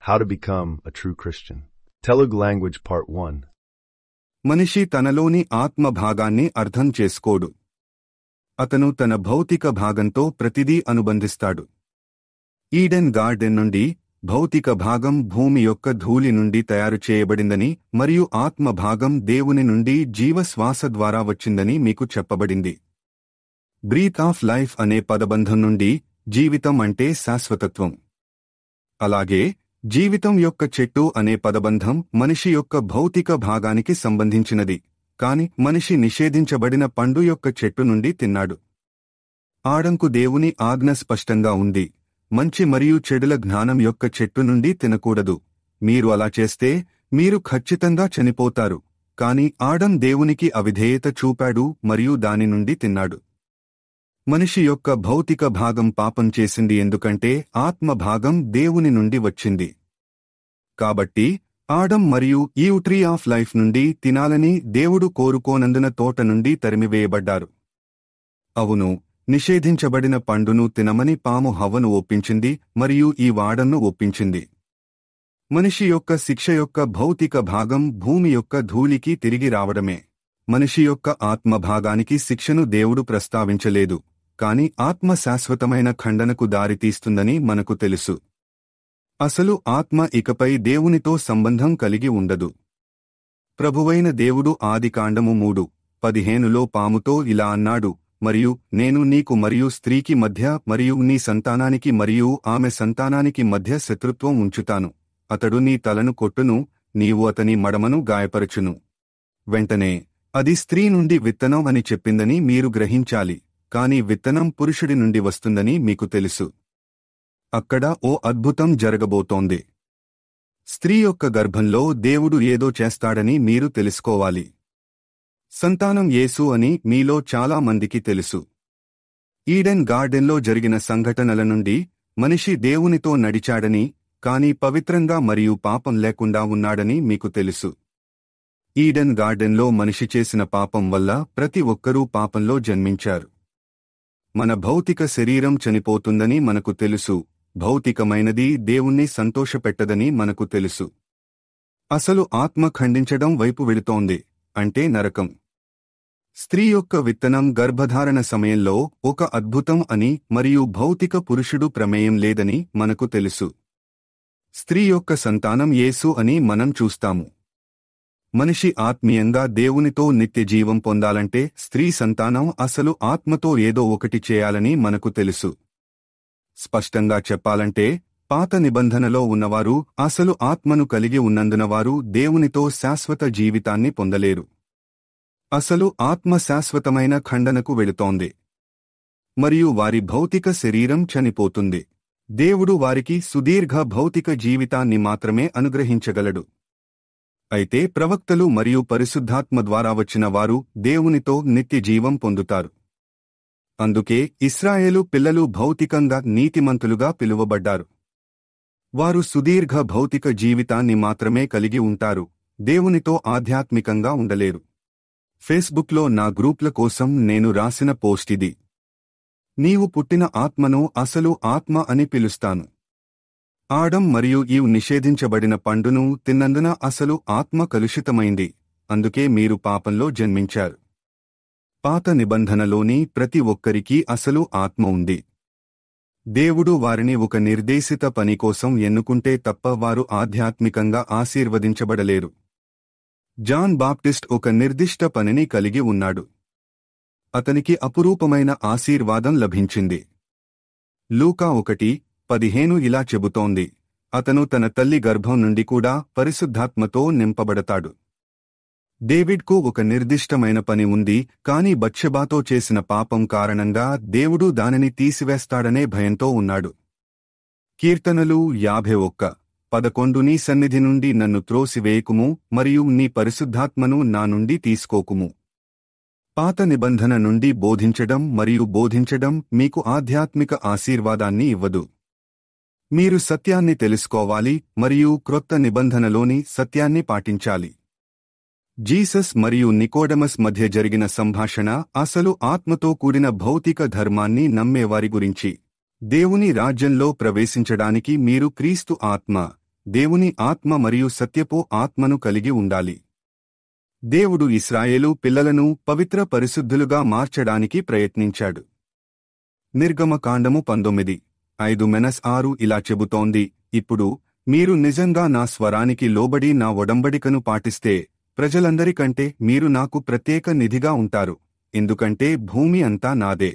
How to become a true Christian. Telugu language part 1. మనిషి తనలోని ఆత్మ భాగాన్ని అర్థం చేసుకోడు. అతను తన భౌతిక భాగంతో ప్రతిదీ అనుబంధిస్తాడు. ఈడెన్ గార్డెన్ నుండి భౌతిక భాగం భూమి యొక్క ధూళి నుండి తయారు చేయబడిందని మరియు ఆత్మ భాగం దేవుని నుండి జీవశ్వాస ద్వారా వచ్చిందని మీకు చెప్పబడింది. బ్రీత్ ఆఫ్ లైఫ్ అనే పదబంధం నుండి జీవితం అంటే శాశ్వతత్వం. అలాగే జీవితం యొక్క చెట్టు అనే పదబంధం మనిషి యొక్క భౌతిక భాగానికి సంబంధించినది, కాని మనిషి నిషేధించబడిన పండు యొక్క చెట్టు నుండి తిన్నాడు. ఆడంకు దేవుని ఆజ్ఞ స్పష్టంగా ఉంది, మంచి మరియు చెడుల జ్ఞానం యొక్క చెట్టు నుండి తినకూడదు. మీరు అలా చేస్తే మీరు ఖచ్చితంగా చనిపోతారు. కాని ఆడం దేవునికి అవిధేయత చూపాడు మరియు దాని నుండి తిన్నాడు. మనిషి యొక్క భౌతిక భాగం పాపం చేసింది ఎందుకంటే ఆత్మ భాగం దేవుని నుండి వచ్చింది. కాబట్టి ఆడం మరియు ఈవ్ ట్రీ ఆఫ్ లైఫ్ నుండి తినాలని దేవుడు కోరుకోనందున తోట నుండి తరిమివేయబడ్డారు. అవును, నిషేధించబడిన పండును తినమని పాము హవ్వను ఒప్పించింది మరియు ఈ వాడను ఒప్పించింది. మనిషి యొక్క శిక్ష యొక్క భౌతిక భాగం భూమి యొక్క ధూళికి తిరిగి రావడమే. మనిషి యొక్క ఆత్మ భాగానికి శిక్షను దేవుడు ప్రస్తావించలేదు, కాని ఆత్మ శాశ్వతమైన ఖండనకు దారితీస్తుందని మనకు తెలుసు. అసలు ఆత్మ ఇకపై దేవునితో సంబంధం కలిగి ఉండదు. ప్రభువైన దేవుడు ఆదికాండము 3:15లో పాముతో ఇలా అన్నాడు, మరియు నేను నీకు మరియు స్త్రీకి మధ్య మరియు నీ సంతానానికి మరియు ఆమె సంతానానికి మధ్య శత్రుత్వం ఉంచుతాను. అతడు నీ తలను కొట్టును, నీవు అతని మడమను గాయపరచును. వెంటనే అది స్త్రీ నుండి విత్తనం అని చెప్పిందని మీరు గ్రహించాలి, కాని విత్తనం పురుషుడి నుండి వస్తుందని మీకు తెలుసు. అక్కడ ఓ అద్భుతం జరగబోతోంది. స్త్రీ యొక్క గర్భంలో దేవుడు ఏదో చేస్తాడని మీరు తెలుసుకోవాలి. సంతానం యేసు అని మీలో చాలా మందికి తెలుసు. ఈడెన్ గార్డెన్లో జరిగిన సంఘటనల నుండి మనిషి దేవునితో నడిచాడని, కాని పవిత్రంగా మరియు పాపం లేకుండా ఉన్నాడని మీకు తెలుసు. ఈడెన్ గార్డెన్లో మనిషి చేసిన పాపం వల్ల ప్రతి ఒక్కరూ పాపంలో జన్మించారు. మన భౌతిక శరీరం చనిపోతుందని మనకు తెలుసు, భౌతికమైనది దేవుణ్ణి సంతోషపెట్టదని మనకు తెలుసు. అసలు ఆత్మ ఖండించడం వైపు వెళుతోంది, అంటే నరకం. స్త్రీ యొక్క విత్తనం గర్భధారణ సమయంలో ఒక అద్భుతం అని మరియు భౌతిక పురుషుడు ప్రమేయం లేదని మనకు తెలుసు. స్త్రీ యొక్క సంతానం యేసు అని మనం చూస్తాము. మనిషి ఆత్మీయంగా దేవునితో నిత్య జీవం పొందాలంటే స్త్రీ సంతానం అసలు ఆత్మతో ఏదో ఒకటి చేయాలని మనకు తెలుసు. స్పష్టంగా చెప్పాలంటే పాత నిబంధనలో ఉన్నవారు అసలు ఆత్మను కలిగి ఉన్నందున వారు దేవునితో శాశ్వత జీవితాన్ని పొందలేరు. అసలు ఆత్మ శాశ్వతమైన ఖండనకు వెళుతోంది మరియు వారి భౌతిక శరీరం చనిపోతుంది. దేవుడు వారికి సుదీర్ఘ భౌతిక జీవితాన్ని మాత్రమే అనుగ్రహించగలడు. అయితే ప్రవక్తలు మరియు పరిశుద్ధాత్మ ద్వారా వచ్చిన వారు దేవునితో నిత్య జీవం పొందుతారు. అందుకే ఇశ్రాయేలు పిల్లలు భౌతికంగా నీతిమంతులుగా పిలువబడ్డారు. వారు సుదీర్ఘ భౌతిక జీవితాన్ని మాత్రమే కలిగి ఉంటారు, దేవునితో ఆధ్యాత్మికంగా ఉండలేరు. ఫేస్బుక్లో నా గ్రూప్ల కోసం నేను రాసిన పోస్ట్ ఇది. నీవు పుట్టిన ఆత్మను అసలు ఆత్మ అని పిలుస్తాను. ఆడం మరియు ఈవ్ నిషేధించబడిన పండును తిన్నందున అసలు ఆత్మ కలుషితమైంది, అందుకే మీరు పాపంలో జన్మించారు. పాత నిబంధనలోని ప్రతి ఒక్కరికీ అసలు ఆత్మ ఉంది. దేవుడు వారిని ఒక నిర్దేశిత పని కోసం ఎన్నుకుంటే తప్ప వారు ఆధ్యాత్మికంగా ఆశీర్వదించబడలేరు. జాన్ బాప్టిస్ట్ ఒక నిర్దిష్ట పనిని కలిగి ఉన్నాడు. అతనికి అపురూపమైన ఆశీర్వాదం లభించింది. లూకా 1:15 ఇలా చెబుతోంది, అతను తన తల్లి గర్భం నుండి కూడా పరిశుద్ధాత్మతో నింపబడతాడు. డేవిడ్కు ఒక నిర్దిష్టమైన పని ఉంది, కాని బత్షెబాతో చేసిన పాపం కారణంగా దేవుడు దానిని తీసివేస్తాడనే భయంతో ఉన్నాడు. కీర్తనలు 51:11 నీ సన్నిధి నుండి నన్ను త్రోసివేయకుము మరియు నీ పరిశుద్ధాత్మను నా నుండి తీసుకోకుము. పాత నిబంధన నుండి బోధించడం మరియు బోధించడం మీకు ఆధ్యాత్మిక ఆశీర్వాదాన్ని ఇవ్వదు. మీరు సత్యాన్ని తెలుసుకోవాలి మరియు క్రొత్త నిబంధనలోని సత్యాన్ని పాటించాలి. జీసస్ మరియు నికోడమస్ మధ్య జరిగిన సంభాషణ అసలు ఆత్మతో కూడిన భౌతిక ధర్మాన్ని నమ్మేవారి గురించి. దేవుని రాజ్యంలో ప్రవేశించడానికి మీరు క్రీస్తు ఆత్మ, దేవుని ఆత్మ మరియు సత్యపు ఆత్మను కలిగి ఉండాలి. దేవుడు ఇశ్రాయేలు పిల్లలను పవిత్ర పరిశుద్ధులుగా మార్చడానికి ప్రయత్నించాడు. నిర్గమకాండము 19:5-6 ఇలా చెబుతోంది, ఇప్పుడు మీరు నిజంగా నా స్వరానికి లోబడి నా ఒడంబడికను పాటిస్తే ప్రజలందరికంటే మీరు నాకు ప్రత్యేక నిధిగా ఉంటారు, ఎందుకంటే భూమి అంతా నాదే.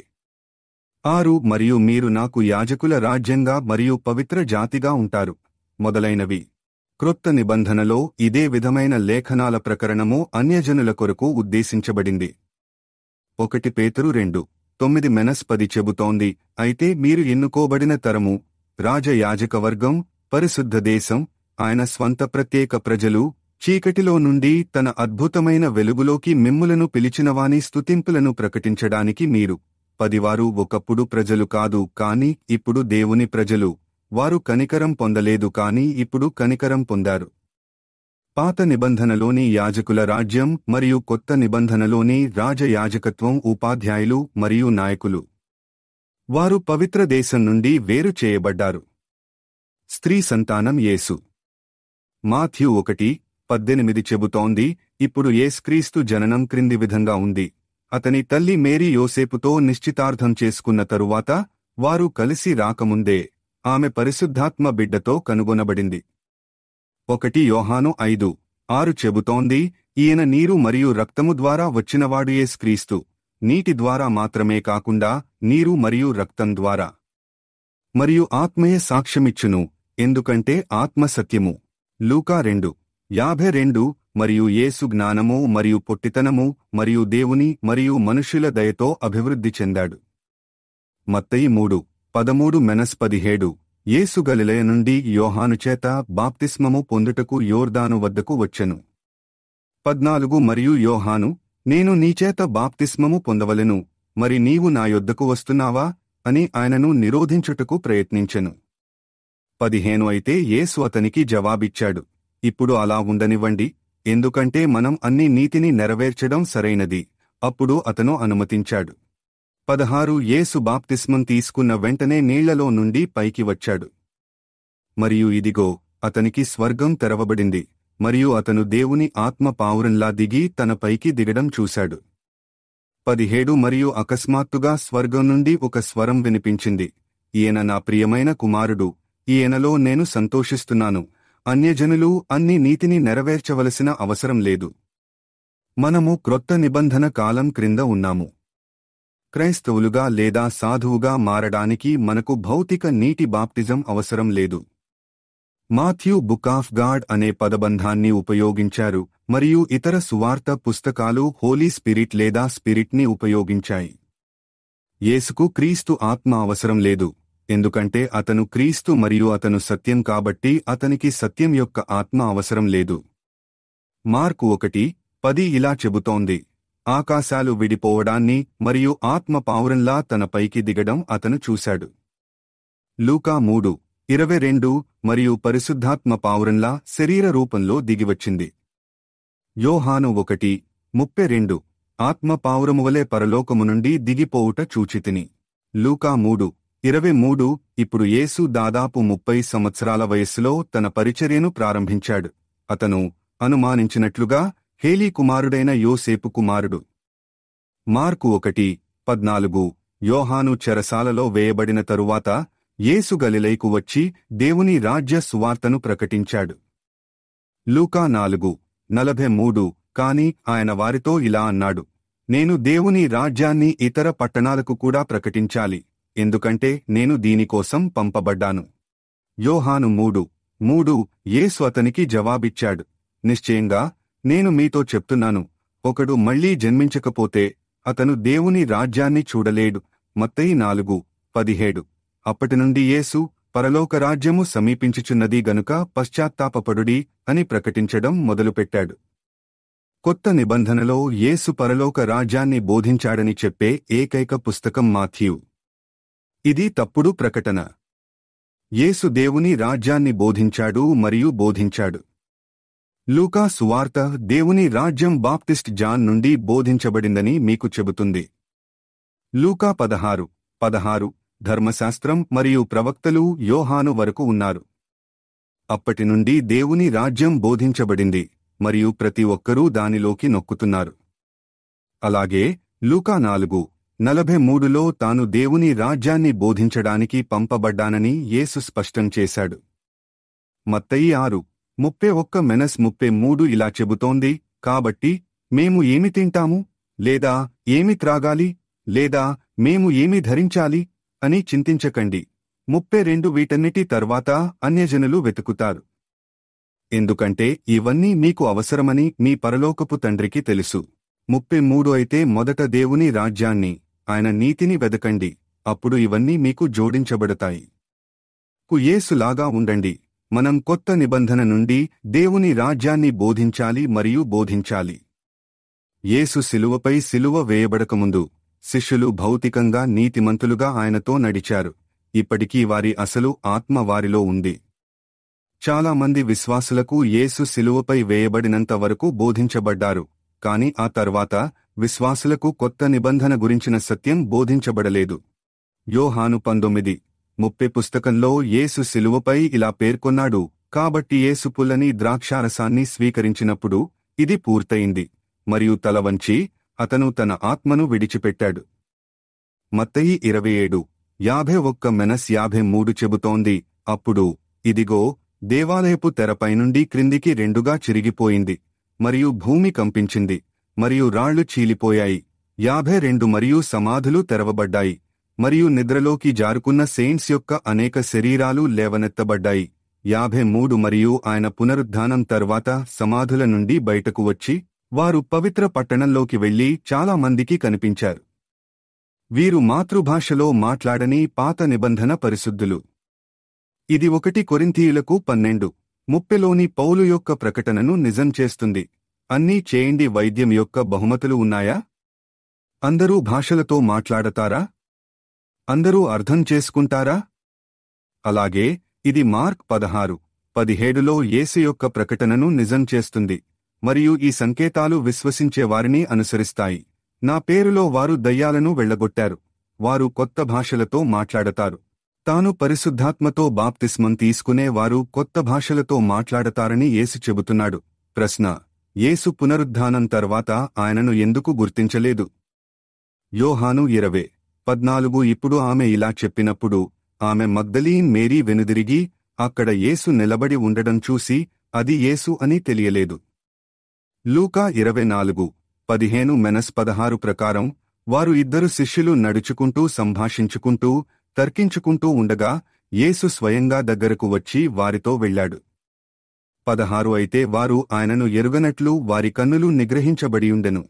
6 మరియు మీరు నాకు యాజకుల రాజ్యంగా మరియు పవిత్ర జాతిగా ఉంటారు మొదలైనవి. క్రొత్త నిబంధనలో ఇదే విధమైన లేఖనాల ప్రకరణము అన్యజనుల కొరకు ఉద్దేశించబడింది. 1 పేతురు 2:9-10 చెబుతోంది, అయితే మీరు ఎన్నుకోబడిన తరము, రాజయాజకవర్గం, పరిశుద్ధ దేశం, ఆయన స్వంత ప్రత్యేక ప్రజలు, చీకటిలో నుండి తన అద్భుతమైన వెలుగులోకి మిమ్ములను పిలిచినవాని స్తుతింపులను ప్రకటించడానికి మీరు. 10 వారు ఒకప్పుడు ప్రజలు కాదు కాని ఇప్పుడు దేవుని ప్రజలు, వారు కనికరం పొందలేదు కాని ఇప్పుడు కనికరం పొందారు. పాత నిబంధనలోని యాజకుల రాజ్యం మరియు కొత్త నిబంధనలోని రాజయాజకత్వం ఉపాధ్యాయులు మరియు నాయకులు. వారు పవిత్ర దేశం నుండి వేరు చేయబడ్డారు. స్త్రీ సంతానం యేసు. మాథ్యూ 1:18 చెబుతోంది, ఇప్పుడు యేసుక్రీస్తు జననం క్రింది విధంగా ఉంది. అతని తల్లి మేరీ యోసేపుతో నిశ్చితార్థం చేసుకున్న తరువాత వారు కలిసి రాకముందే ఆమె పరిశుద్ధాత్మ బిడ్డతో కనుగొనబడింది. 1 యోహాను 5:6 చెబుతోంది, ఈయన నీరు మరియు రక్తము ద్వారా వచ్చినవాడు యేసుక్రీస్తు, నీటి ద్వారా మాత్రమే కాకుండా నీరు మరియు రక్తం ద్వారా. మరియు ఆత్మయే సాక్ష్యమిచ్చును, ఎందుకంటే ఆత్మ సత్యము. లూకా 2:52 మరియు యేసు జ్ఞానము మరియు పొట్టితనము మరియు దేవుని మరియు మనుష్యుల దయతో అభివృద్ధి చెందాడు. మత్తయి 3:13-17 యేసు గలిలయ నుండి యోహాను చేత బాప్తిస్మము పొందుటకు యోర్దాను వద్దకు వచ్చెను. 14 మరియు యోహాను, నేను నీచేత బాప్తిస్మము పొందవలెను, మరి నీవు నా యొద్దకు వస్తున్నావా అని ఆయనను నిరోధించుటకు ప్రయత్నించెను. 15 అయితే యేసు అతనికి జవాబిచ్చాడు, ఇప్పుడు అలా ఉండనివ్వండి, ఎందుకంటే మనం అన్ని నీతిని నెరవేర్చడం సరైనది. అప్పుడు అతను అనుమతించాడు. 16 యేసు బాప్తిస్మం తీసుకున్న వెంటనే నీళ్లలో నుండి పైకి వచ్చాడు. మరియు ఇదిగో, అతనికి స్వర్గం తెరవబడింది, మరియు అతను దేవుని ఆత్మ పావురంలా దిగి తన పైకి దిగడం చూశాడు. 17 మరియు అకస్మాత్తుగా స్వర్గం నుండి ఒక స్వరం వినిపించింది, ఈయన నా ప్రియమైన కుమారుడు, ఈయనలో నేను సంతోషిస్తున్నాను. అన్యజనులు అన్ని నీతిని నెరవేర్చవలసిన అవసరం లేదు. మనము క్రొత్త నిబంధన కాలం క్రింద ఉన్నాము. క్రైస్తవులుగా లేదా సాధువుగా మారడానికి మనకు భౌతిక నీటి బాప్టిజం అవసరం లేదు. మాథ్యూ బుక్ ఆఫ్ గాడ్ అనే పదబంధాన్ని ఉపయోగించారు మరియు ఇతర సువార్త పుస్తకాలు హోలీ స్పిరిట్ లేదా స్పిరిట్ని ఉపయోగించాయి. యేసుకు క్రీస్తు ఆత్మ అవసరం లేదు, ఎందుకంటే అతను క్రీస్తు మరియు అతను సత్యం కాబట్టి అతనికి సత్యం యొక్క ఆత్మ అవసరం లేదు. మార్కు 1:10 ఇలా చెబుతోంది, ఆకాశాలు విడిపోవడాన్ని మరియు ఆత్మ పావురంలా తన పైకి దిగడం అతను చూశాడు. లూకా 3:22 మరియు పరిశుద్ధాత్మ పావురంలా శరీర రూపంలో దిగివచ్చింది. యోహాను 1:32 ఆత్మ పావురమువలే పరలోకము నుండి దిగిపోవుట చూచితిని. లూకా 3:23 ఇప్పుడు యేసు దాదాపు 30 సంవత్సరాల వయస్సులో తన పరిచర్యను ప్రారంభించాడు. అతను అనుమానించినట్లుగా హేలీ కుమారుడైన యోసేపు కుమారుడు. మార్కు 1:14 యోహాను చెరసాలలో వేయబడిన తరువాత యేసు గలిలయకు వచ్చి దేవుని రాజ్య సువార్తను ప్రకటించాడు. లూకా 4:43 కాని ఆయన వారితో ఇలా అన్నాడు, నేను దేవుని రాజ్యాన్ని ఇతర పట్టణాలకు కూడా ప్రకటించాలి, ఎందుకంటే నేను దీనికోసం పంపబడ్డాను. యోహాను 3:3 యేసు అతనికి జవాబిచ్చాడు, నిశ్చయంగా నేను మీతో చెప్తున్నాను, ఒకడు మళ్లీ జన్మించకపోతే అతను దేవుని రాజ్యాన్ని చూడలేడు. మత్తయి 4:17 అప్పటినుండి యేసు పరలోక రాజ్యము సమీపించుచున్నది గనుక పశ్చాత్తాపపడుడి అని ప్రకటించడం మొదలుపెట్టాడు. కొత్త నిబంధనలో యేసు పరలోక రాజ్యాన్ని బోధించాడని చెప్పే ఏకైక పుస్తకం మాథ్యూ. ఇది తప్పుడు ప్రకటన. యేసు దేవుని రాజ్యాన్ని బోధించాడు మరియు బోధించాడు. లూకా సువార్త దేవుని రాజ్యం బాప్టిస్ట్ జాన్ నుండి బోధించబడిందని మీకు చెబుతుంది. లూకా 16:16 ధర్మశాస్త్రం మరియు ప్రవక్తలు యోహాను వరకు ఉన్నారు. అప్పటి నుండి దేవుని రాజ్యం బోధించబడింది మరియు ప్రతి ఒక్కరూ దానిలోకి నొక్కుతున్నారు. అలాగే లూకా 4:43లో తాను దేవుని రాజ్యాన్ని బోధించడానికి పంపబడ్డానని యేసు స్పష్టం చేశాడు. మత్తయి 6:31-33 ఇలా చెబుతోంది, కాబట్టి మేము ఏమి తింటాము, లేదా ఏమి త్రాగాలి, లేదా మేము ఏమి ధరించాలి అని చింతించకండి. 32 వీటన్నిటి తర్వాత అన్యజనులు వెతుకుతారు. ఎందుకంటే ఇవన్నీ మీకు అవసరమని మీ పరలోకపు తండ్రికి తెలుసు. 33 అయితే మొదట దేవుని రాజ్యాన్ని, ఆయన నీతిని వెదకండి, అప్పుడు ఇవన్నీ మీకు జోడించబడతాయి. యేసులాగా ఉండండి. మనం కొత్త నిబంధన నుండి దేవుని రాజ్యాన్ని బోధించాలి మరియు బోధించాలి. యేసు శిలువపై శిలువ వేయబడకముందు శిష్యులు భౌతికంగా నీతిమంతులుగా ఆయనతో నడిచారు. ఇప్పటికీ వారి అసలు ఆత్మ వారిలో ఉంది. చాలా మంది విశ్వాసులకు యేసు శిలువపై వేయబడినంత వరకు బోధించబడ్డారు, కాని ఆ తర్వాత విశ్వాసులకు కొత్త నిబంధన గురించిన సత్యం బోధించబడలేదు. యోహాను 19:30 పుస్తకంలో యేసు శిలువపై ఇలా పేర్కొన్నాడు, కాబట్టి యేసు పుల్లని ద్రాక్షారసాన్ని స్వీకరించినప్పుడు ఇది పూర్తయింది, మరియు తల వంచి అతను తన ఆత్మను విడిచిపెట్టాడు. మత్తయి 27:51-53 చెబుతోంది, అప్పుడు ఇదిగో దేవాలయపు తెరపైనుండి క్రిందికి రెండుగా చిరిగిపోయింది, మరియు భూమి కంపించింది, మరియు రాళ్లు చీలిపోయాయి. 52 మరియు సమాధులు తెరవబడ్డాయి, మరియు నిద్రలోకి జారుకున్న సెయింట్స్ యొక్క అనేక శరీరాలు లేవనెత్తబడ్డాయి. 53 మరియు ఆయన పునరుద్ధానం తర్వాత సమాధుల నుండి బయటకు వచ్చి వారు పవిత్ర పట్టణంలోకి వెళ్లి చాలా మందికి కనిపించారు. వీరు మాతృభాషలో మాట్లాడని పాత నిబంధన పరిశుద్ధులు. ఇది 1 కొరింథీయులకు 12:30లోని పౌలు యొక్క ప్రకటనను నిజం చేస్తుంది. అన్నీ చేయండి. వైద్యం యొక్క బహుమతులు ఉన్నాయా? అందరూ భాషలతో మాట్లాడతారా? అందరూ అర్థం చేసుకుంటారా? అలాగే ఇది మార్క్ 16:17లో యేసు యొక్క ప్రకటనను నిజం చేస్తుంది. మరియు ఈ సంకేతాలు విశ్వసించే వారిని అనుసరిస్తాయి. నా పేరులో వారు దయ్యాలను వెళ్లగొట్టారు, వారు కొత్త భాషలతో మాట్లాడతారు. తాను పరిశుద్ధాత్మతో బాప్తిస్మం తీసుకునే వారు కొత్త భాషలతో మాట్లాడతారని యేసు చెబుతున్నాడు. ప్రశ్న: యేసు పునరుద్ధానం తర్వాత ఆయనను ఎందుకు గుర్తించలేదు? యోహాను 20:14 ఇప్పుడు ఆమె ఇలా చెప్పినప్పుడు ఆమె మగ్దలీన్ మేరీ వెనుదిరిగి అక్కడ యేసు నిలబడి ఉండడం చూసి అది యేసు అని తెలియలేదు. లూకా 24:15-16 ప్రకారం వారు ఇద్దరు శిష్యులు నడుచుకుంటూ సంభాషించుకుంటూ తర్కించుకుంటూ ఉండగా యేసు స్వయంగా దగ్గరకు వచ్చి వారితో వెళ్ళాడు. 16 అయితే వారు ఆయనను ఎరుగనట్లు వారి కన్నులు నిగ్రహించబడియుండెను.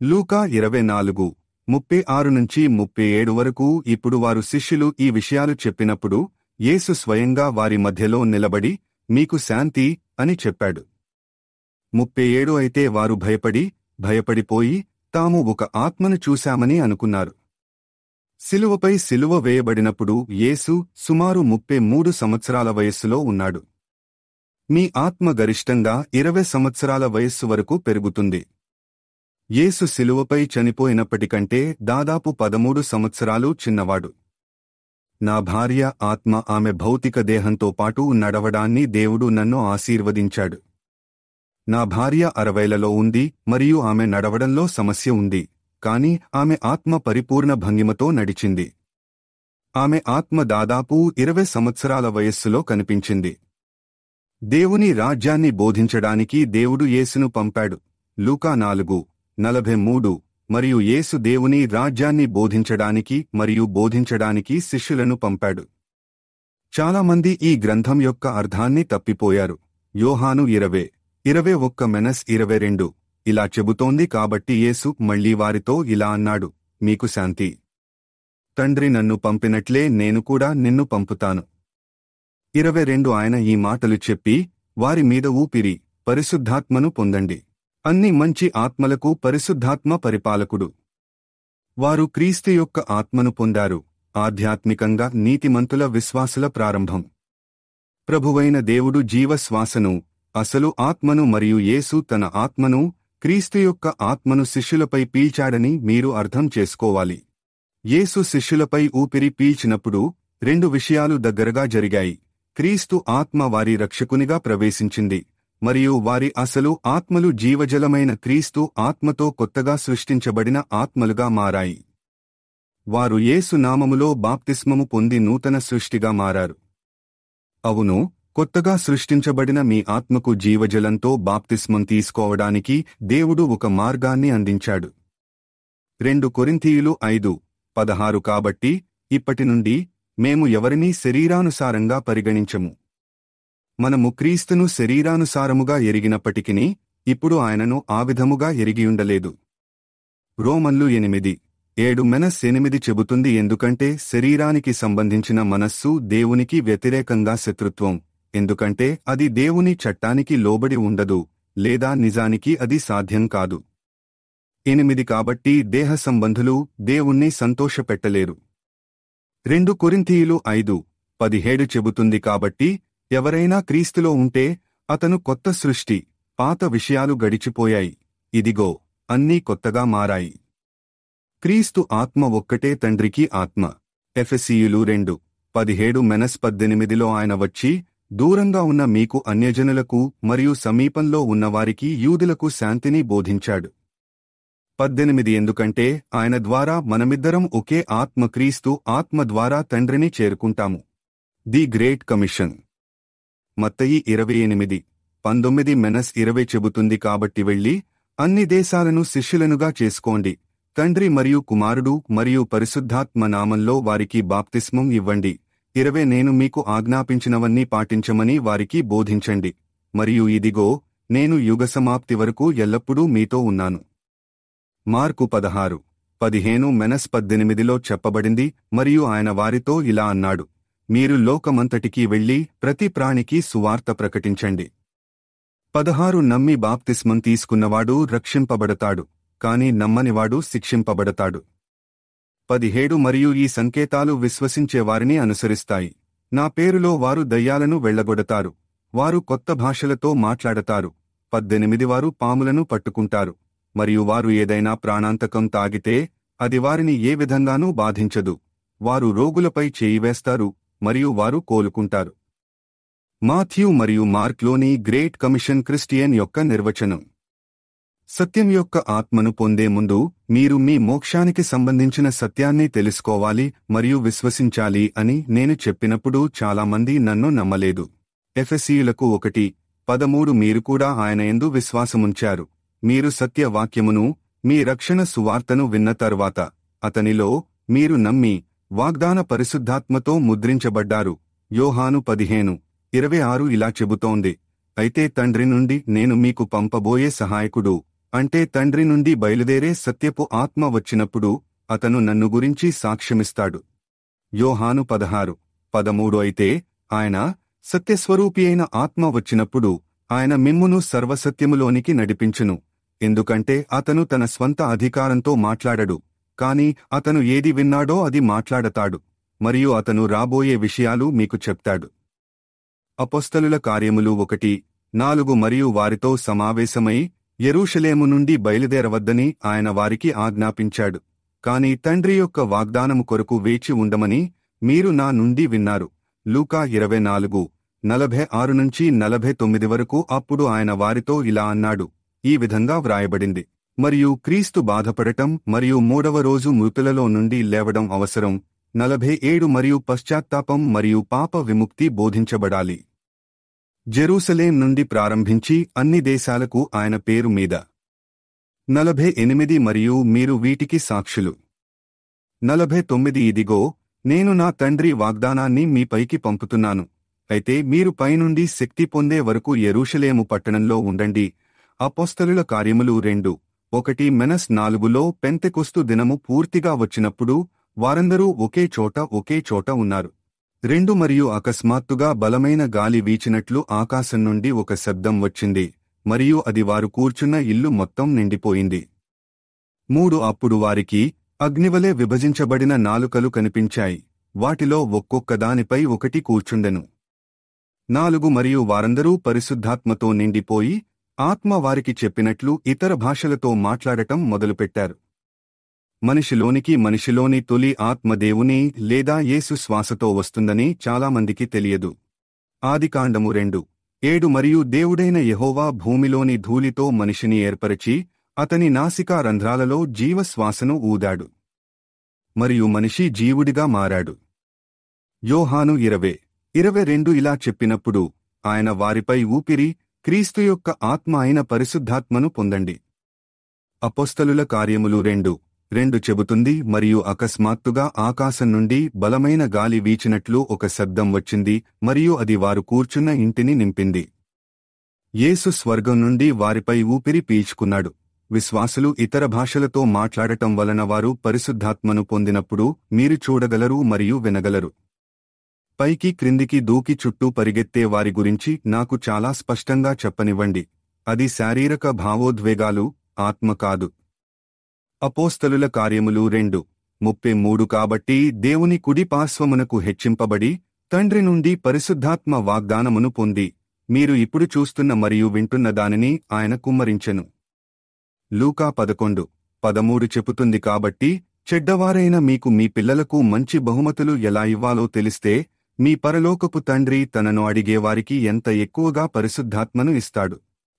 లూకా 24:36-37 వరకు. ఇప్పుడు వారు శిష్యులు ఈ విషయాలు చెప్పినప్పుడు యేసు స్వయంగా వారి మధ్యలో నిలబడి మీకు శాంతి అని చెప్పాడు. 37 అయితే వారు భయపడిపోయి తాము ఒక ఆత్మను చూశామని అనుకున్నారు. శిలువపై శిలువ వేయబడినప్పుడు యేసు సుమారు 33 సంవత్సరాల వయస్సులో ఉన్నాడు. మీ ఆత్మ గరిష్టంగా 20 సంవత్సరాల వయస్సు వరకు పెరుగుతుంది. యేసు శిలువపై చనిపోయినప్పటికంటే దాదాపు 13 సంవత్సరాలు చిన్నవాడు. నా భార్య ఆత్మ ఆమె భౌతిక దేహంతో పాటు నడవడాన్ని దేవుడు నన్ను ఆశీర్వదించాడు. నా భార్య 60లలో ఉంది మరియు ఆమె నడవడంలో సమస్య ఉంది, కాని ఆమె ఆత్మ పరిపూర్ణ భంగిమతో నడిచింది. ఆమె ఆత్మ దాదాపు 20 సంవత్సరాల వయస్సులో కనిపించింది. దేవుని రాజ్యాన్ని బోధించడానికి దేవుడు యేసును పంపాడు. లూకా 4:43 మరియు యేసు దేవుని రాజ్యాన్ని బోధించడానికి మరియు బోధించడానికి శిష్యులను పంపాడు. చాలామంది ఈ గ్రంథం యొక్క అర్థాన్ని తప్పిపోయారు. యోహాను 20:21-22 ఇలా చెబుతోంది, కాబట్టి యేసు మళ్లీ వారితో ఇలా అన్నాడు, మీకు శాంతి. తండ్రి నన్ను పంపినట్లే నేను కూడా నిన్ను పంపుతాను. 22 ఆయన ఈ మాటలు చెప్పి వారి మీద ఊపిరి పరిశుద్ధాత్మను పొందండి. అన్ని మంచి ఆత్మలకు పరిశుద్ధాత్మ పరిపాలకుడు. వారు క్రీస్తు యొక్క ఆత్మను పొందారు, ఆధ్యాత్మికంగా నీతిమంతుల విశ్వాసుల ప్రారంభం. ప్రభువైన దేవుడు జీవశ్వాసను, అసలు ఆత్మను మరియు యేసు తన ఆత్మను, క్రీస్తు యొక్క ఆత్మను శిష్యులపై పీల్చాడని మీరు అర్థం చేసుకోవాలి. యేసు శిష్యులపై ఊపిరి పీల్చినప్పుడు 2 విషయాలు దగ్గరగా జరిగాయి. క్రీస్తు ఆత్మ వారి రక్షకునిగా ప్రవేశించింది మరియు వారి అసలు ఆత్మలు జీవజలమైన క్రీస్తు ఆత్మతో కొత్తగా సృష్టించబడిన ఆత్మలుగా మారాయి. వారు యేసు నామములో బాప్తిస్మము పొంది నూతన సృష్టిగా మారారు. అవును, కొత్తగా సృష్టించబడిన మీ ఆత్మకు జీవజలంతో బాప్తిస్మం తీసుకోవడానికి దేవుడు ఒక మార్గాన్ని అందించాడు. 2 కొరింథీయులు 5:16 కాబట్టి ఇప్పటి నుండి మేము ఎవరినీ శరీరానుసారంగా పరిగణించము. మనము క్రీస్తును శరీరానుసారముగా ఎరిగినప్పటికినీ ఇప్పుడు ఆయనను ఆ విధముగా ఎరిగియుండలేదు. రోమన్లు 8:7-8 చెబుతుంది, ఎందుకంటే శరీరానికి సంబంధించిన మనస్సు దేవునికి వ్యతిరేకంగా శత్రుత్వం, ఎందుకంటే అది దేవుని చట్టానికి లోబడి ఉండదు లేదా నిజానికి అది సాధ్యం కాదు. 8 కాబట్టి దేహ సంబంధులు దేవుణ్ణి సంతోషపెట్టలేరు. 2 కొరింథీయులు 5:17 చెబుతుంది, కాబట్టి ఎవరైనా క్రీస్తులో ఉంటే అతను కొత్త సృష్టి, పాత విషయాలు గడిచిపోయాయి, ఇదిగో అన్నీ కొత్తగా మారాయి. క్రీస్తు ఆత్మ ఒక్కటే తండ్రికి ఆత్మ. ఎఫెసీయులు 2:17-18లో ఆయన వచ్చి దూరంగా ఉన్న మీకు అన్యజనులకు మరియు సమీపంలో ఉన్నవారికి యూదులకు శాంతిని బోధించాడు. 18 ఎందుకంటే ఆయన ద్వారా మనమిద్దరం ఒకే ఆత్మ క్రీస్తు ఆత్మ ద్వారా తండ్రిని చేరుకుంటాము. The great commission. మత్తయి 28:19-20 చెబుతుంది, కాబట్టి వెళ్ళి అన్ని దేశాలను శిష్యులనుగా చేసుకోండి, తండ్రి మరియు కుమారుడు మరియు పరిశుద్ధాత్మ నామంలో వారికి బాప్తిస్మం ఇవ్వండి. 20 నేను మీకు ఆజ్ఞాపించినవన్నీ పాటించమని వారికి బోధించండి, మరియు ఇదిగో నేను యుగసమాప్తి వరకు ఎల్లప్పుడూ మీతో ఉన్నాను. మార్కు 16:15-18లో చెప్పబడింది, మరియు ఆయన వారితో ఇలా అన్నాడు, మీరు లోకమంతటికీ వెళ్ళి ప్రతి ప్రాణికి సువార్త ప్రకటించండి. 16 నమ్మి బాప్తిస్మం తీసుకున్నవాడు రక్షింపబడతాడు, కాని నమ్మనివాడు శిక్షింపబడతాడు. 17 మరియు ఈ సంకేతాలు విశ్వసించేవారిని అనుసరిస్తాయి. నా పేరులో వారు దయ్యాలను వెళ్లగొడతారు, వారు కొత్త భాషలతో మాట్లాడతారు. 18 వారు పాములను పట్టుకుంటారు, మరియు వారు ఏదైనా ప్రాణాంతకం తాగితే అది వారిని ఏ విధంగానూ బాధించదు. వారు రోగులపై చేయి వేస్తారు మరియు వారు కోలుకుంటారు. మాథ్యూ మరియు మార్క్లోని గ్రేట్ కమిషన్ క్రిస్టియన్ యొక్క నిర్వచనం. సత్యం యొక్క ఆత్మను పొందే ముందు మీరు మీ మోక్షానికి సంబంధించిన సత్యాన్ని తెలుసుకోవాలి మరియు విశ్వసించాలి అని నేను చెప్పినప్పుడు చాలామంది నన్ను నమ్మలేదు. ఎఫెసీయులకు 1:13 మీరు కూడా ఆయన యందు విశ్వాసముంచారు, మీరు సత్యవాక్యమును మీ రక్షణ సువార్తను విన్న తరువాత అతనిలో మీరు నమ్మి వాగ్దాన పరిశుద్ధాత్మతో ముద్రించబడ్డారు. యోహాను 15:26 ఇలా చెబుతోంది, అయితే తండ్రి నుండి నేను మీకు పంపబోయే సహాయకుడు, అంటే తండ్రి నుండి బయలుదేరే సత్యపు ఆత్మ వచ్చినప్పుడు అతను నన్ను గురించి సాక్ష్యమిస్తాడు. యోహాను 16:13 అయితే ఆయన సత్యస్వరూపి అయిన ఆత్మ వచ్చినప్పుడు ఆయన మిమ్మును సర్వసత్యములోనికి నడిపించును, ఎందుకంటే అతను తన స్వంత అధికారంతో మాట్లాడడు, కాని అతను ఏది విన్నాడో అది మాట్లాడతాడు, మరియు అతను రాబోయే విషయాలు మీకు చెప్తాడు. అపొస్తలుల కార్యములు 1:4 మరియు వారితో సమావేశమై యెరూషలేము నుండి బయలుదేరవద్దని ఆయన వారికి ఆజ్ఞాపించాడు, కాని తండ్రి యొక్క వాగ్దానము కొరకు వేచి ఉండమని మీరు నా నుండి విన్నారు. లూకా 24:46-49 వరకు. అప్పుడు ఆయన వారితో ఇలా అన్నాడు, ఈ విధంగా వ్రాయబడింది, మరియు క్రీస్తు బాధపడటం మరియు 3వ రోజు మృతులలో నుండి లేవడం అవసరం. 47 మరియు పశ్చాత్తాపం మరియు పాప విముక్తి బోధించబడాలి. జెరూసలేం నుండి ప్రారంభించి అన్ని దేశాలకు ఆయన పేరు మీద. 48 మరియు మీరు వీటికి సాక్షులు. 49 ఇదిగో నేను నా తండ్రి వాగ్దానాన్ని మీపైకి పంపుతున్నాను, అయితే మీరు పైనుండి శక్తి పొందే వరకు యెరూషలేము పట్టణంలో ఉండండి. అపొస్తలుల కార్యములు 2:1-4లో పెంతెకొస్తు దినము పూర్తిగా వచ్చినప్పుడు వారందరూ ఒకే చోట ఉన్నారు. 2 మరియు అకస్మాత్తుగా బలమైన గాలి వీచినట్లు ఆకాశం నుండి ఒక శబ్దం వచ్చింది, మరియు అది వారు కూర్చున్న ఇల్లు మొత్తం నిండిపోయింది. 3 అప్పుడు వారికి అగ్నివలే విభజించబడిన నాలుకలు కనిపించాయి, వాటిలో ఒక్కొక్క దానిపై ఒకటి కూర్చుండెను. 4 మరియు వారందరూ పరిశుద్ధాత్మతో నిండిపోయి ఆత్మ వారికి చెప్పినట్లు ఇతర భాషలతో మాట్లాడటం మొదలుపెట్టారు. మనిషిలోని తొలి ఆత్మ దేవుని లేదా యేసు శ్వాసతో వస్తుందని చాలామందికి తెలియదు. ఆదికాండము 2:7 మరియు దేవుడైన యెహోవా భూమిలోని ధూళితో మనిషిని ఏర్పరచి అతని నాసికా రంధ్రాలలో జీవశ్వాసను ఊదాడు. మరియు మనిషి జీవుడిగా మారాడు. యోహాను 20:22 ఇలా చెప్పినప్పుడు ఆయన వారిపై ఊపిరి, క్రీస్తు యొక్క ఆత్మ అయిన పరిశుద్ధాత్మను పొందండి. అపోస్తలుల కార్యములు 2:2 చెబుతుంది, మరియు అకస్మాత్తుగా ఆకాశం నుండి బలమైన గాలి వీచినట్లు ఒక శబ్దం వచ్చింది, మరియు అది వారు కూర్చున్న ఇంటిని నింపింది. యేసు స్వర్గం నుండి వారిపై ఊపిరి పీల్చుకున్నాడు. విశ్వాసులు ఇతర భాషలతో మాట్లాడటం వలన వారు పరిశుద్ధాత్మను పొందినప్పుడు మీరు చూడగలరు మరియు వినగలరు. పైకి క్రిందికి దూకి చుట్టూ పరిగెత్తే వారి గురించి నాకు చాలా స్పష్టంగా చెప్పనివ్వండి. అది శారీరక భావోద్వేగాలు, ఆత్మ కాదు. అపోస్తలుల కార్యములు 2:33 కాబట్టి దేవుని కుడి పార్శ్వమునకు హెచ్చింపబడి తండ్రి నుండి పరిశుద్ధాత్మ వాగ్దానమును పొంది మీరు ఇప్పుడు చూస్తున్న మరియు వింటున్న దానిని ఆయన కుమ్మరించెను. లూకా 11:13 చెబుతుంది, కాబట్టి చెడ్డవారైన మీకు మీ పిల్లలకు మంచి బహుమతులు ఎలా ఇవ్వాలో తెలిస్తే మీ పరలోకపు తండ్రి తనను అడిగేవారికి ఎంత ఎక్కువగా పరిశుద్ధాత్మను ఇస్తాడు.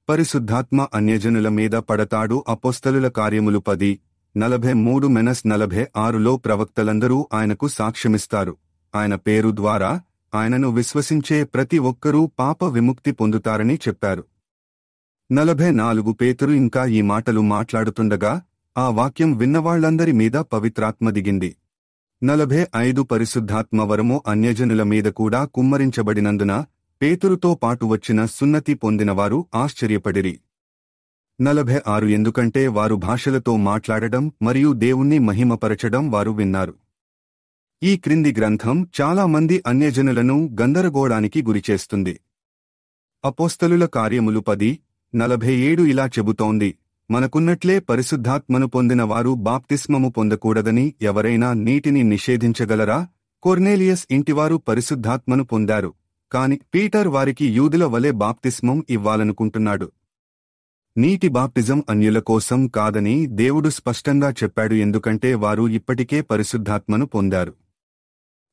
పరిశుద్ధాత్మ అన్యజనుల మీద పడతాడు. అపోస్తలుల కార్యములు 10:43-46లో ప్రవక్తలందరూ ఆయనకు సాక్ష్యమిస్తారు. ఆయన పేరు ద్వారా ఆయనను విశ్వసించే ప్రతి ఒక్కరూ పాప విముక్తి పొందుతారని చెప్పారు. 44 పేతురు ఇంకా ఈ మాటలు మాట్లాడుతుండగా ఆ వాక్యం విన్నవాళ్లందరి మీద పవిత్రాత్మ దిగింది. 45 పరిశుద్ధాత్మ వరము అన్యజనుల మీద కూడా కుమ్మరించబడినందున పేతురుతో పాటు వచ్చిన సున్నతి పొందినవారు ఆశ్చర్యపడిరి. 46 ఎందుకంటే వారు భాషలతో మాట్లాడడం మరియు దేవుణ్ణి మహిమపరచడం వారు విన్నారు. ఈ క్రింది గ్రంథం చాలా మంది అన్యజనులను గందరగోళానికి గురిచేస్తుంది. అపోస్తలుల కార్యములు 10:47 ఇలా చెబుతోంది, మనకున్నట్లే పరిశుద్ధాత్మను పొందిన వారు బాప్తిస్మము పొందకూడదని ఎవరైనా నీటిని నిషేధించగలరా? కొర్నేలియస్ ఇంటివారు పరిశుద్ధాత్మను పొందారు, కాని పీటర్ వారికి యూదుల వలె బాప్తిస్మం ఇవ్వాలనుకుంటున్నాడు. నీటి బాప్తిజం అన్యుల కోసం కాదని దేవుడు స్పష్టంగా చెప్పాడు, ఎందుకంటే వారు ఇప్పటికే పరిశుద్ధాత్మను పొందారు.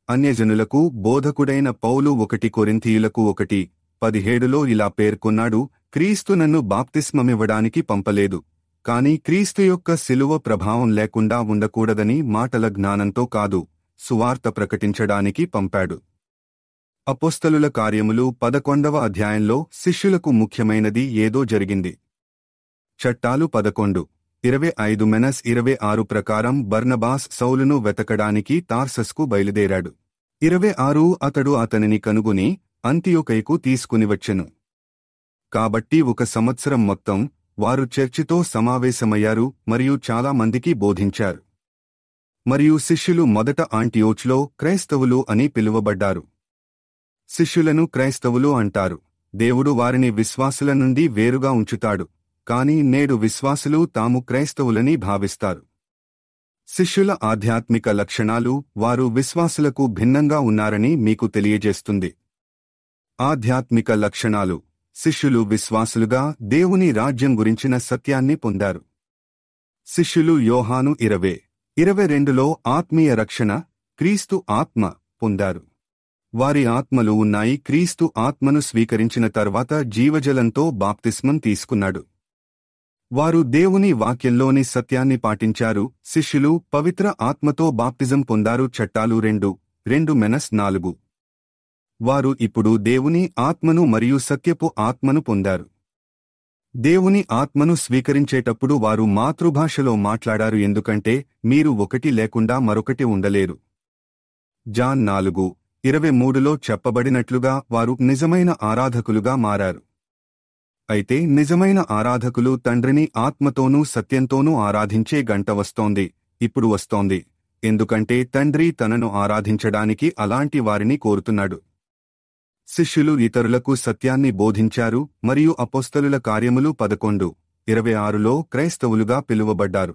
అన్యజనులకు బోధకుడైన పౌలు 1 కొరింథీయులకు 1:17లో ఇలా పేర్కొన్నాడు, క్రీస్తు నన్ను బాప్తిస్మమివ్వడానికి పంపలేదు, కాని క్రీస్తు యొక్క శిలువ ప్రభావం లేకుండా ఉండకూడదని మాటల జ్ఞానంతో కాదు, సువార్త ప్రకటించడానికి పంపాడు. అపోస్తలుల కార్యములు 11వ అధ్యాయంలో శిష్యులకు ముఖ్యమైనది ఏదో జరిగింది. చట్టాలు 11:25-26 ప్రకారం బర్నబాస్ సౌలును వెతకడానికి తార్సస్కు బయలుదేరాడు. 26 అతడు అతనిని కనుగొని అంతియోకయకు తీసుకునివచ్చెను. కాబట్టి 1 సంవత్సరం మొత్తం వారు చర్చితో సమావేశమయ్యారు మరియు చాలా మందికి బోధించారు. మరియు శిష్యులు మొదట ఆంటియోచ్లో క్రైస్తవులు అని పిలువబడ్డారు. శిష్యులను క్రైస్తవులు అంటారు. దేవుడు వారిని విశ్వాసుల నుండి వేరుగా ఉంచుతాడు, కాని నేడు విశ్వాసులు తాము క్రైస్తవులని భావిస్తారు. శిష్యుల ఆధ్యాత్మిక లక్షణాలు వారు విశ్వాసులకు భిన్నంగా ఉన్నారని మీకు తెలియజేస్తుంది. ఆధ్యాత్మిక లక్షణాలు: శిష్యులు విశ్వాసులుగా దేవుని రాజ్యం గురించిన సత్యాన్ని పొందారు. శిష్యులు యోహాను 20:22లో ఆత్మీయ రక్షణ, క్రీస్తు ఆత్మ పొందారు. వారి ఆత్మలు ఉన్నాయి. క్రీస్తు ఆత్మను స్వీకరించిన తర్వాత జీవజలంతో బాప్తిస్మం తీసుకున్నాడు. వారు దేవుని వాక్యంలోని సత్యాన్ని పాటించారు. శిష్యులు పవిత్ర ఆత్మతో బాప్తిజం పొందారు. చట్టాలు 2:2-4 వారు ఇప్పుడు దేవుని ఆత్మను మరియు సత్యపు ఆత్మను పొందారు. దేవుని ఆత్మను స్వీకరించేటప్పుడు వారు మాతృభాషలో మాట్లాడారు, ఎందుకంటే మీరు ఒకటి లేకుండా మరొకటి ఉండలేరు. జాన్ 4:23లో చెప్పబడినట్లుగా వారు నిజమైన ఆరాధకులుగా మారారు. అయితే నిజమైన ఆరాధకులు తండ్రిని ఆత్మతోనూ సత్యంతోనూ ఆరాధించే గంట వస్తోంది, ఇప్పుడు వస్తోంది, ఎందుకంటే తండ్రి తనను ఆరాధించడానికి అలాంటి వారిని కోరుతున్నాడు. శిష్యులు ఇతరులకు సత్యాన్ని బోధించారు మరియు అపోస్తలుల కార్యములు 11:26లో క్రైస్తవులుగా పిలువబడ్డారు.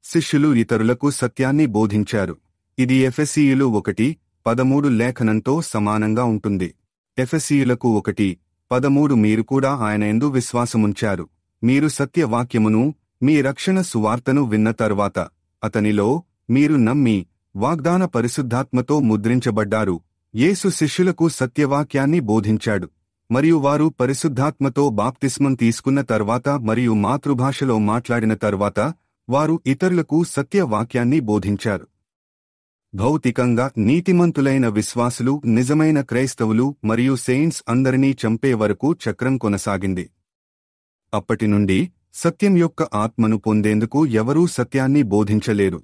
శిష్యులు ఇతరులకు సత్యాన్ని బోధించారు. ఇది ఎఫెసీయులు 1:13 లేఖనంతో సమానంగా ఉంటుంది. ఎఫెసీయులకు 1:13 మీరు కూడా ఆయనయందు విశ్వాసముంచారు, మీరు సత్యవాక్యమును, మీ రక్షణ సువార్తను విన్న తరువాత అతనిలో మీరు నమ్మి వాగ్దాన పరిశుద్ధాత్మతో ముద్రించబడ్డారు, యేసు శిష్యులకు సత్యవాక్యాన్ని బోధించాడు, మరియు వారు పరిశుద్ధాత్మతో బాప్తిస్మం తీసుకున్న తర్వాత మరియు మాతృభాషలో మాట్లాడిన తర్వాత వారు ఇతరులకు సత్యవాక్యాన్ని బోధించారు. భౌతికంగా నీతిమంతులైన విశ్వాసులు, నిజమైన క్రైస్తవులు మరియు సెయింట్స్ అందరినీ చంపే వరకు చక్రం కొనసాగింది. అప్పటి నుండి సత్యం యొక్క ఆత్మను పొందేందుకు ఎవరూ సత్యాన్ని బోధించలేరు.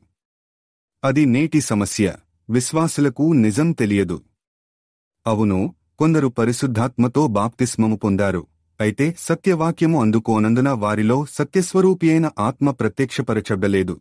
అది నేటి సమస్య. విశ్వాసులకు నిజం తెలియదు. అవును, కొందరు పరిశుద్ధాత్మతో బాప్తిస్మము పొందారు, అయితే సత్యవాక్యము అందుకోనందున వారిలో సత్యస్వరూపియైన ఆత్మ ప్రత్యక్షపరచబడలేదు.